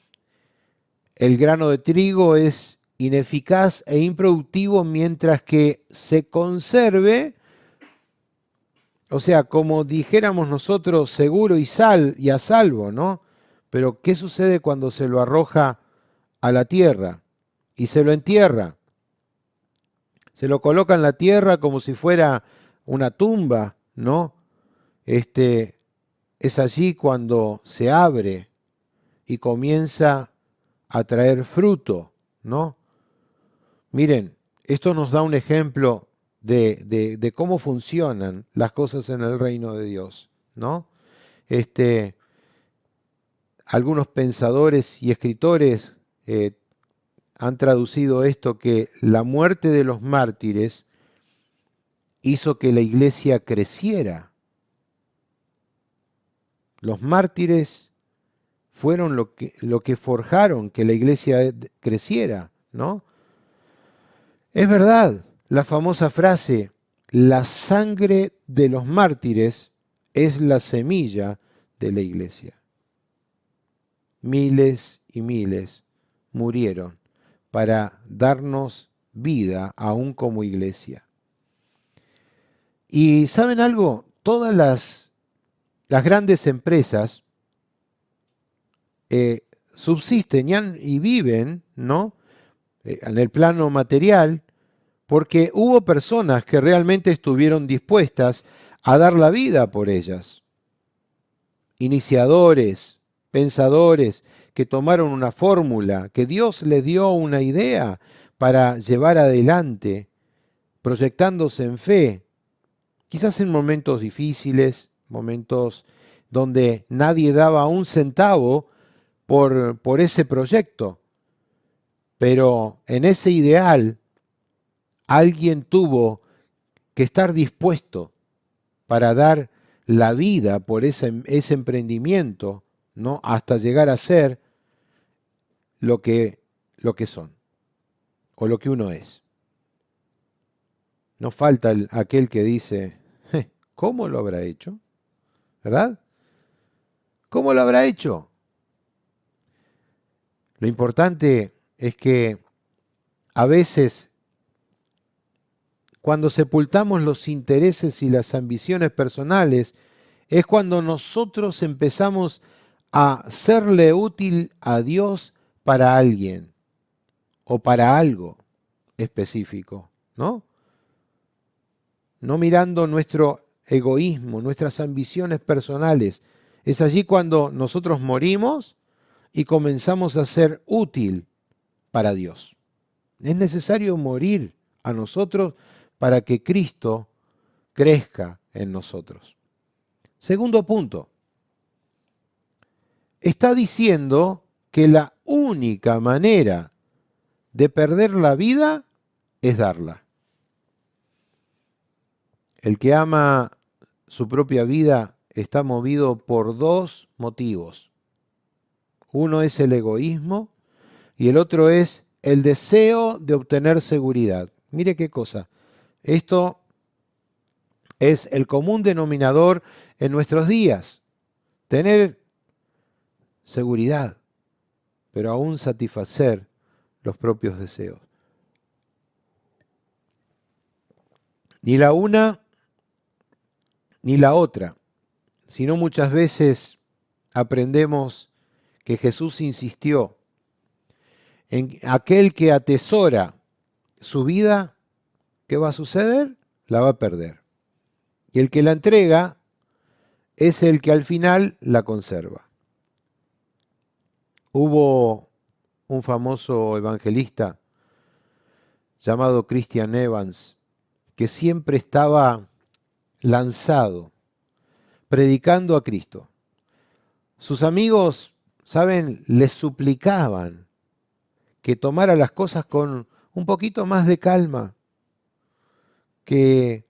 El grano de trigo es ineficaz e improductivo mientras que se conserve, o sea, como dijéramos nosotros, seguro y a salvo, ¿no? Pero ¿qué sucede cuando se lo arroja a la tierra y se lo entierra? Se lo coloca en la tierra como si fuera una tumba, ¿no? Es allí cuando se abre y comienza a traer fruto, ¿no? Miren, esto nos da un ejemplo de cómo funcionan las cosas en el reino de Dios, ¿no? Algunos pensadores y escritores han traducido esto, que la muerte de los mártires hizo que la iglesia creciera. Los mártires fueron lo que forjaron que la iglesia creciera, ¿no? Es verdad, la famosa frase, la sangre de los mártires es la semilla de la iglesia. Miles y miles murieron para darnos vida aún como iglesia. Y ¿saben algo? Todas las grandes empresas subsisten y viven, ¿no? En el plano material, porque hubo personas que realmente estuvieron dispuestas a dar la vida por ellas. Iniciadores, pensadores que tomaron una fórmula, que Dios les dio una idea para llevar adelante, proyectándose en fe, quizás en momentos difíciles, momentos donde nadie daba un centavo por ese proyecto, pero en ese ideal alguien tuvo que estar dispuesto para dar la vida por ese emprendimiento, ¿no? Hasta llegar a ser lo que son, o lo que uno es. No falta aquel que dice, ¿cómo lo habrá hecho? ¿Verdad? ¿Cómo lo habrá hecho? Lo importante es que a veces, cuando sepultamos los intereses y las ambiciones personales, es cuando nosotros empezamos a serle útil a Dios para alguien o para algo específico, ¿no? No mirando nuestro egoísmo, nuestras ambiciones personales. Es allí cuando nosotros morimos y comenzamos a ser útil para Dios. Es necesario morir a nosotros para que Cristo crezca en nosotros. Segundo punto. Está diciendo que la única manera de perder la vida es darla. El que ama su propia vida está movido por dos motivos. Uno es el egoísmo y el otro es el deseo de obtener seguridad. Mire qué cosa. Esto es el común denominador en nuestros días. Tener seguridad, pero aún satisfacer los propios deseos. ni la una ni la otra, sino muchas veces aprendemos que Jesús insistió en aquel que atesora su vida, ¿qué va a suceder? La va a perder. Y el que la entrega es el que al final la conserva. Hubo un famoso evangelista llamado Christian Evans, que siempre estaba lanzado, predicando a Cristo. Sus amigos, ¿saben?, les suplicaban que tomara las cosas con un poquito más de calma, que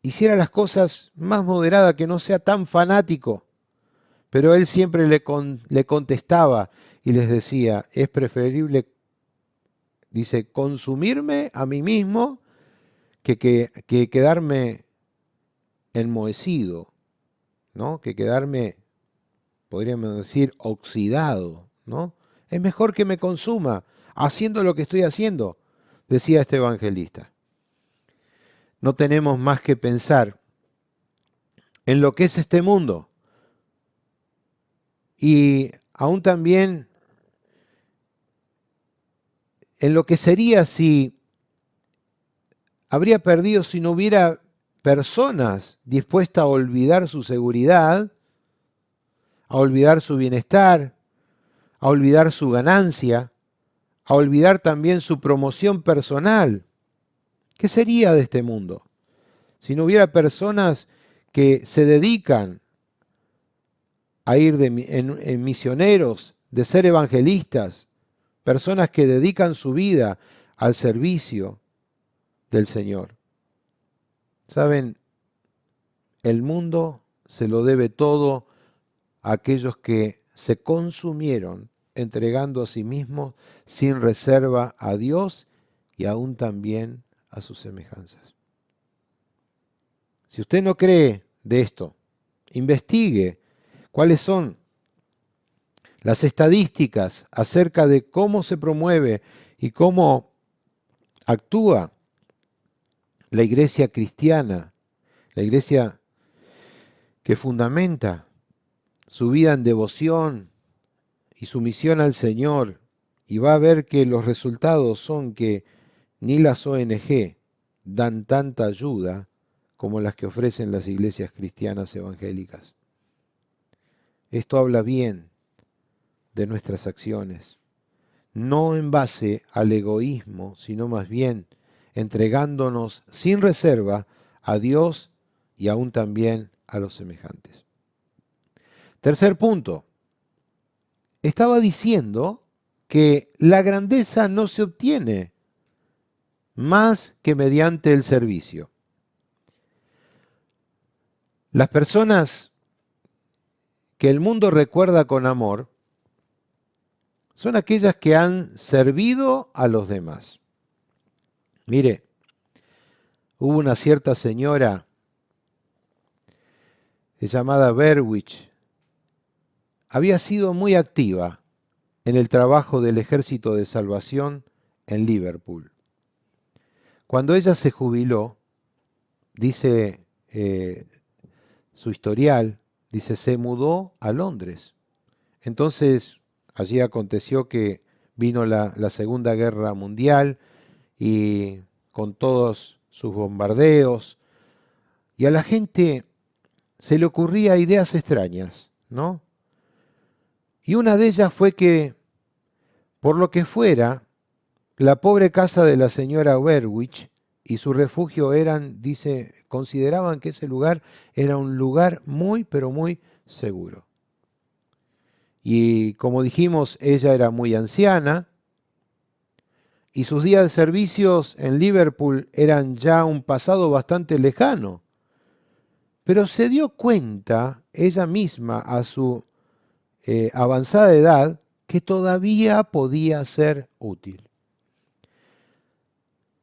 hiciera las cosas más moderadas, que no sea tan fanático. Pero él siempre le contestaba y les decía, es preferible, dice, consumirme a mí mismo que quedarme enmohecido, ¿no? Que quedarme, podríamos decir, oxidado, ¿no? Es mejor que me consuma haciendo lo que estoy haciendo, decía este evangelista. No tenemos más que pensar en lo que es este mundo y aún también en lo que sería si habría perdido si no hubiera personas dispuestas a olvidar su seguridad, a olvidar su bienestar, a olvidar su ganancia, a olvidar también su promoción personal. ¿Qué sería de este mundo si no hubiera personas que se dedican a ir en misioneros, de ser evangelistas, personas que dedican su vida al servicio del Señor? ¿Saben? El mundo se lo debe todo a aquellos que se consumieron entregando a sí mismos sin reserva a Dios y aún también a sus semejanzas. Si usted no cree de esto, investigue cuáles son las estadísticas acerca de cómo se promueve y cómo actúa la iglesia cristiana, la iglesia que fundamenta su vida en devoción y sumisión al Señor, y va a ver que los resultados son que ni las ONG dan tanta ayuda como las que ofrecen las iglesias cristianas evangélicas. Esto habla bien de nuestras acciones, no en base al egoísmo, sino más bien entregándonos sin reserva a Dios y aún también a los semejantes. Tercer punto, estaba diciendo que la grandeza no se obtiene más que mediante el servicio. Las personas que el mundo recuerda con amor son aquellas que han servido a los demás. Mire, hubo una cierta señora llamada Berwick. Había sido muy activa en el trabajo del Ejército de Salvación en Liverpool. Cuando ella se jubiló, dice su historial, dice, se mudó a Londres. Entonces, allí aconteció que vino la Segunda Guerra Mundial y con todos sus bombardeos, y a la gente se le ocurría ideas extrañas, ¿no? Y una de ellas fue que, por lo que fuera, la pobre casa de la señora Berwick y su refugio eran, dice, consideraban que ese lugar era un lugar muy, pero muy seguro. Y como dijimos, ella era muy anciana y sus días de servicios en Liverpool eran ya un pasado bastante lejano. Pero se dio cuenta ella misma a su avanzada edad que todavía podía ser útil.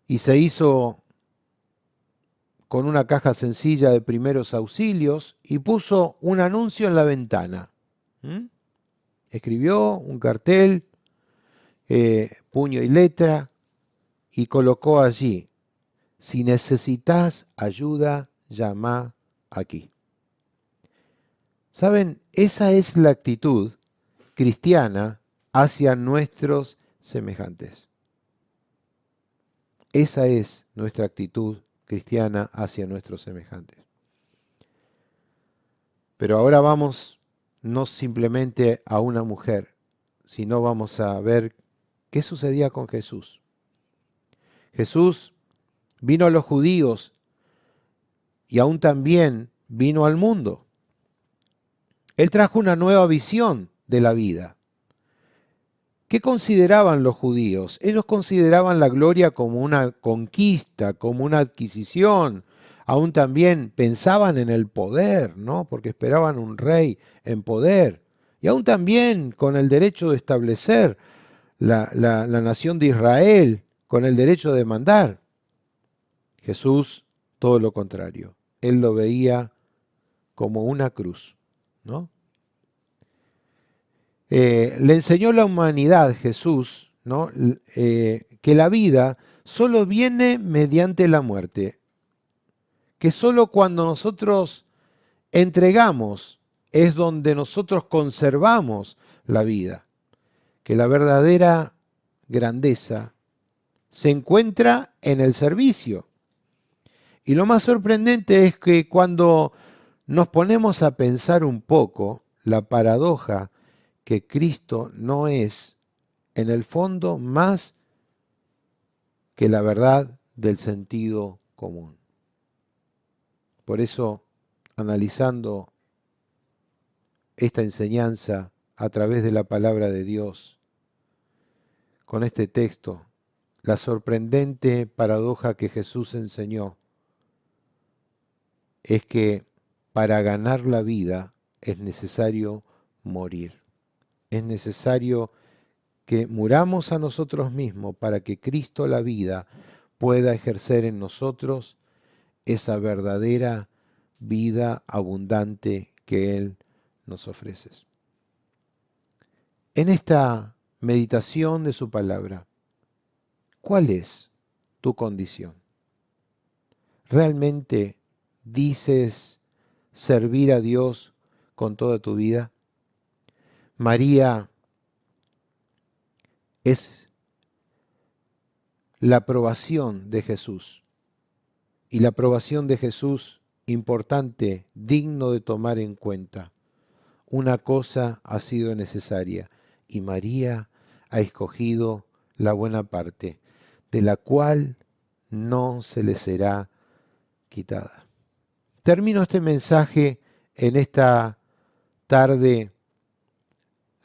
Y se hizo con una caja sencilla de primeros auxilios y puso un anuncio en la ventana. Escribió un cartel, puño y letra, y colocó allí: Si necesitas ayuda, llama aquí. ¿Saben? Esa es la actitud cristiana hacia nuestros semejantes. Esa es nuestra actitud cristiana hacia nuestros semejantes. Pero ahora vamos no simplemente a una mujer, sino vamos a ver qué sucedía con Jesús. Jesús vino a los judíos y aún también vino al mundo. Él trajo una nueva visión de la vida. ¿Qué consideraban los judíos? Ellos consideraban la gloria como una conquista, como una adquisición. Aún también pensaban en el poder, ¿no? Porque esperaban un rey en poder. Y aún también con el derecho de establecer la nación de Israel, con el derecho de mandar. Jesús, todo lo contrario. Él lo veía como una cruz, ¿no? Le enseñó la humanidad Jesús, ¿no? Que la vida solo viene mediante la muerte, que solo cuando nosotros entregamos es donde nosotros conservamos la vida, que la verdadera grandeza se encuentra en el servicio. Y lo más sorprendente es que cuando nos ponemos a pensar un poco la paradoja que Cristo no es, en el fondo, más que la verdad del sentido común. Por eso, analizando esta enseñanza a través de la palabra de Dios, con este texto, la sorprendente paradoja que Jesús enseñó es que para ganar la vida es necesario morir. Es necesario que muramos a nosotros mismos para que Cristo la vida pueda ejercer en nosotros esa verdadera vida abundante que Él nos ofrece. En esta meditación de su palabra, ¿cuál es tu condición? ¿Realmente dices servir a Dios con toda tu vida? María es la aprobación de Jesús. Y la aprobación de Jesús, importante, digno de tomar en cuenta. Una cosa ha sido necesaria, y María ha escogido la buena parte, de la cual no se le será quitada. Termino este mensaje en esta tarde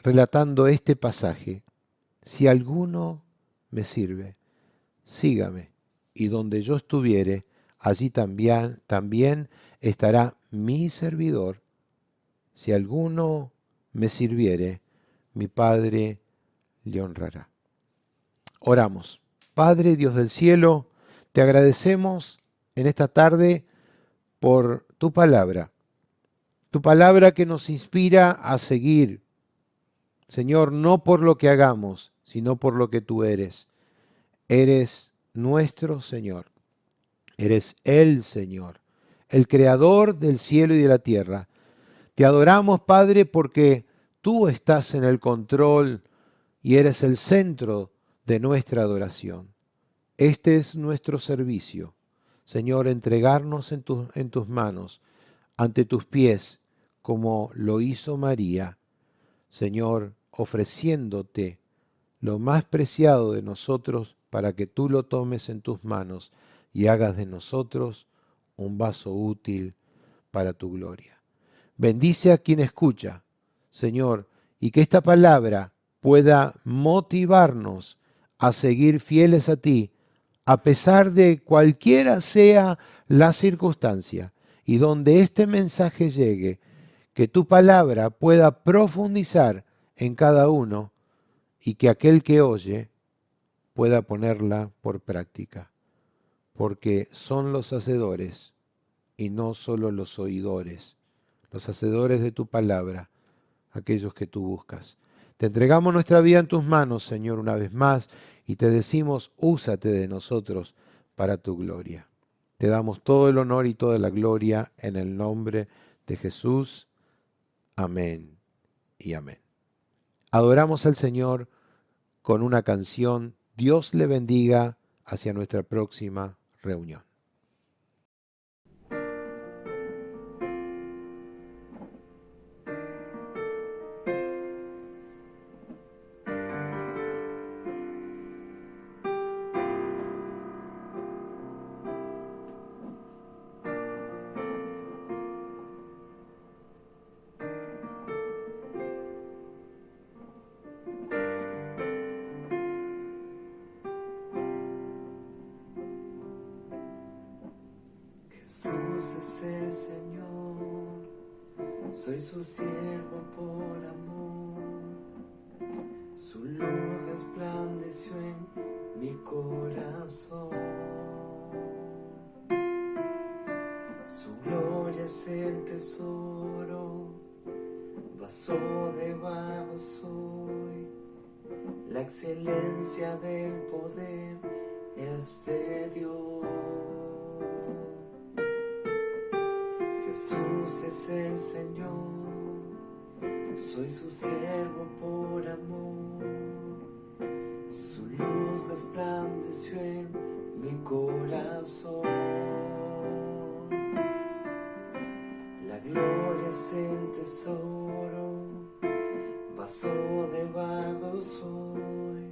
relatando este pasaje. Si alguno me sirve, sígame, y donde yo estuviere, allí también estará mi servidor. Si alguno me sirviere, mi Padre le honrará. Oramos. Padre, Dios del cielo, te agradecemos en esta tarde por tu palabra que nos inspira a seguir, Señor, no por lo que hagamos, sino por lo que tú eres. Eres nuestro Señor. Eres el Señor, el Creador del cielo y de la tierra. Te adoramos, Padre, porque tú estás en el control y eres el centro de nuestra adoración. Este es nuestro servicio, Señor, entregarnos en tus manos, ante tus pies, como lo hizo María, Señor, ofreciéndote lo más preciado de nosotros para que tú lo tomes en tus manos y hagas de nosotros un vaso útil para tu gloria. Bendice a quien escucha, Señor, y que esta palabra pueda motivarnos a seguir fieles a ti, a pesar de cualquiera sea la circunstancia, y donde este mensaje llegue, que tu palabra pueda profundizar en cada uno y que aquel que oye pueda ponerla por práctica, porque son los hacedores y no solo los oidores, los hacedores de tu palabra, aquellos que tú buscas. Te entregamos nuestra vida en tus manos, Señor, una vez más, y te decimos, úsate de nosotros para tu gloria. Te damos todo el honor y toda la gloria en el nombre de Jesús. Amén y amén. Adoramos al Señor con una canción. Dios le bendiga, hacia nuestra próxima reunión. Jesús es el Señor, soy su siervo por amor. Su luz resplandeció en mi corazón. Su gloria es el tesoro, vaso de barro soy. La excelencia del poder es de Dios. Jesús es el Señor, soy su siervo por amor. Su luz resplandeció en mi corazón. La gloria es el tesoro, vaso de barro soy.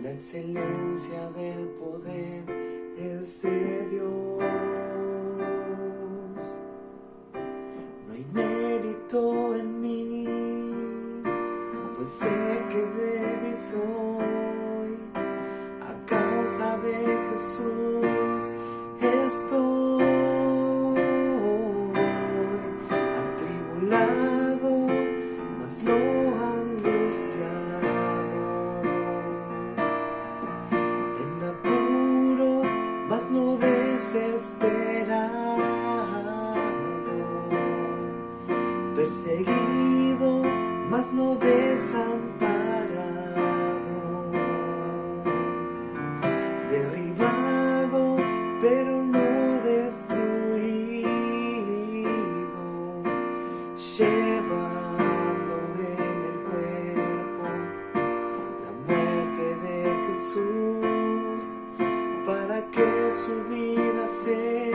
La excelencia del poder es de Dios. Mérito en mí, pues sé que débil soy. A causa de Jesús estoy atribulado, mas no angustiado, en apuros, mas no desesperado, perseguido, mas no desamparado, derribado, pero no destruido, llevando en el cuerpo la muerte de Jesús, para que su vida se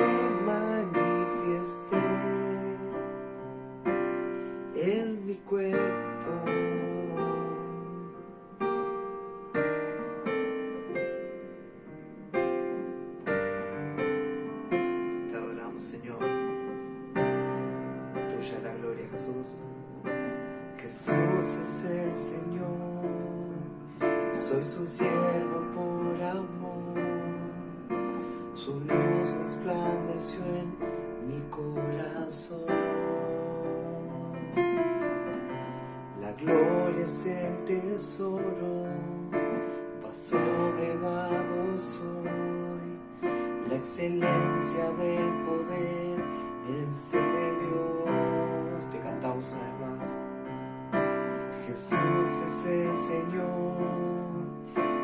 manifieste en mi cuerpo. Te adoramos, Señor. Tuya la gloria, Jesús. Jesús es el Señor, soy su siervo por amor. Su luz resplandeció en mi corazón. La gloria es el tesoro, vaso de barro soy. La excelencia del poder es de Dios. Te cantamos una vez más. Jesús es el Señor,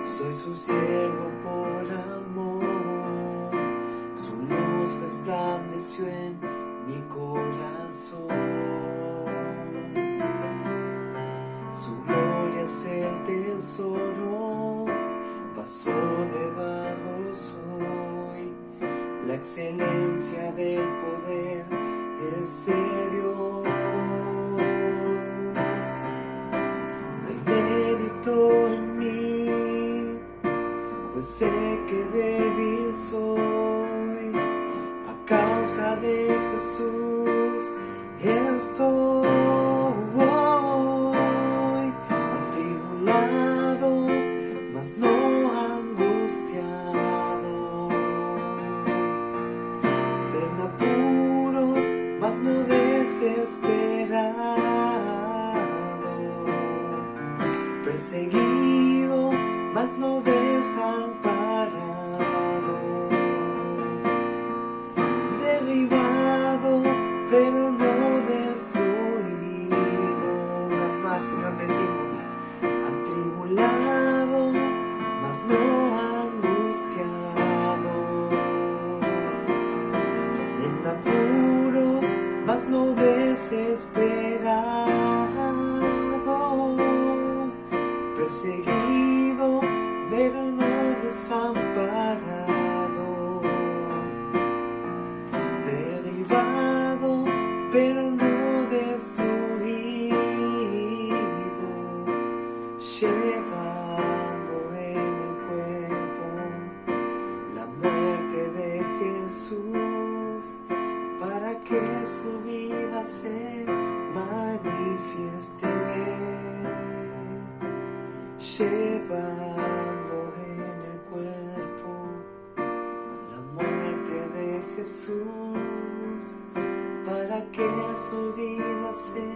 soy su siervo por amor. Su luz resplandeció en mi corazón. Es el tesoro, vaso de barro soy. La excelencia del poder es de Dios. No hay mérito en mí, pues sé que débil soy. A causa de Jesús estoy no angustiado, en apuros, mas no desesperado, perseguido, mas no desamparado, derribado, pero no destruido. Una vez más, Señor, te decimos, atribulado, no angustiado, desesperado, perseguido, pero no desamparado, derribado, pero no destruido, llevando en el cuerpo la muerte de Jesús, para que su vida se manifieste, llevando en el cuerpo la muerte de Jesús, para que su vida se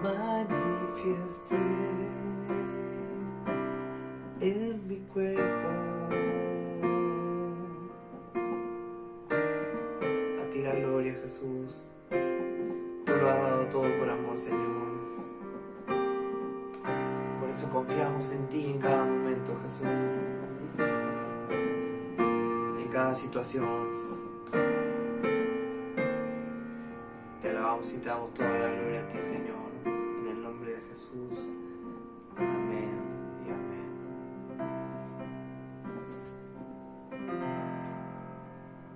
manifieste en mi cuerpo. A ti la gloria, Jesús. Tú lo has dado todo por amor, Señor. Por eso confiamos en ti en cada momento, Jesús. En cada situación. Te alabamos y te damos toda la gloria a ti, Señor.